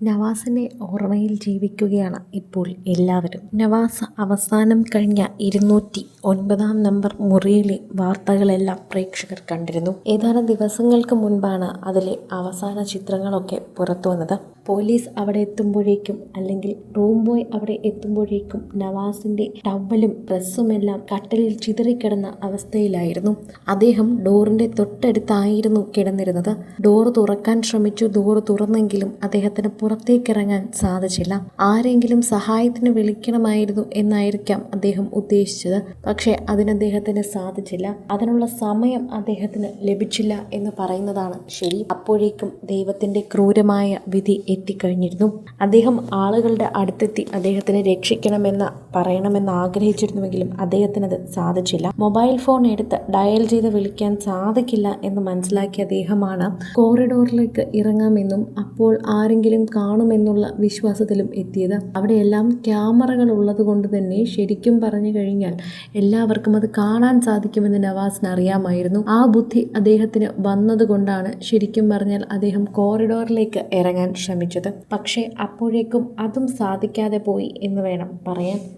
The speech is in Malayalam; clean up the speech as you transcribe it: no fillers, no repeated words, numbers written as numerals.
നവാസിന്റെ ഓർമ്മയിൽ ജീവിക്കുകയാണ് ഇപ്പോൾ എല്ലാവരും. നവാസ് അവസാനം കഴിഞ്ഞ 209 നമ്പർ മുറിയിലെ വാർത്തകളെല്ലാം പ്രേക്ഷകർ കണ്ടിരുന്നു. ഏതാനും ദിവസങ്ങൾക്ക് മുൻപാണ് അതിലെ അവസാന ചിത്രങ്ങളൊക്കെ പുറത്തു വന്നത്. പോലീസ് അവിടെ എത്തുമ്പോഴേക്കും, അല്ലെങ്കിൽ റൂം ബോയ് അവിടെ എത്തുമ്പോഴേക്കും നവാസിന്റെ ടവലും ഡ്രസ്സുമെല്ലാം കട്ടിലിൽ ചിതറിക്കിടന്ന അവസ്ഥയിലായിരുന്നു. അദ്ദേഹം ഡോറിന്റെ തൊട്ടടുത്തായിരുന്നു കിടന്നിരുന്നത്. ഡോർ തുറക്കാൻ ശ്രമിച്ചു. ഡോർ തുറന്നെങ്കിലും അദ്ദേഹത്തിന് പുറത്തേക്കിറങ്ങാൻ സാധിച്ചില്ല. ആരെങ്കിലും സഹായത്തിന് വിളിക്കണമായിരുന്നു എന്നായിരിക്കാം അദ്ദേഹം ഉദ്ദേശിച്ചത്. പക്ഷേ അദ്ദേഹത്തിന് സാധിച്ചില്ല. അതിനുള്ള സമയം അദ്ദേഹത്തിന് ലഭിച്ചില്ല എന്ന് പറയുന്നതാണ് ശരി. അപ്പോഴേക്കും ദൈവത്തിന്റെ ക്രൂരമായ വിധി എത്തിക്കഴിഞ്ഞിരുന്നു. അദ്ദേഹം ആളുകളുടെ അടുത്തെത്തി അദ്ദേഹത്തിനെ രക്ഷിക്കണമെന്ന് പറയണമെന്ന് ആഗ്രഹിച്ചിരുന്നുവെങ്കിലും അദ്ദേഹത്തിനത് സാധിച്ചില്ല. മൊബൈൽ ഫോൺ എടുത്ത് ഡയൽ ചെയ്ത് വിളിക്കാൻ സാധിക്കില്ല എന്ന് മനസ്സിലാക്കിയ അദ്ദേഹമാണ് കോറിഡോറിലേക്ക് ഇറങ്ങാമെന്നും അപ്പോൾ ആരെങ്കിലും കാണുമെന്നുള്ള വിശ്വാസത്തിലും എത്തിയത്. അവിടെയെല്ലാം ക്യാമറകൾ ഉള്ളത് കൊണ്ട് തന്നെ ശരിക്കും പറഞ്ഞു കഴിഞ്ഞാൽ എല്ലാവർക്കും അത് കാണാൻ സാധിക്കുമെന്ന് നവാസിന് അറിയാമായിരുന്നു. ആ ബുദ്ധി അദ്ദേഹത്തിന് വന്നതുകൊണ്ടാണ് ശരിക്കും പറഞ്ഞാൽ അദ്ദേഹം കോറിഡോറിലേക്ക് ഇറങ്ങാൻ ശ്രമിച്ചത്. പക്ഷേ അപ്പോഴേക്കും അതും സാധിക്കാതെ പോയി എന്ന് വേണം പറയാൻ.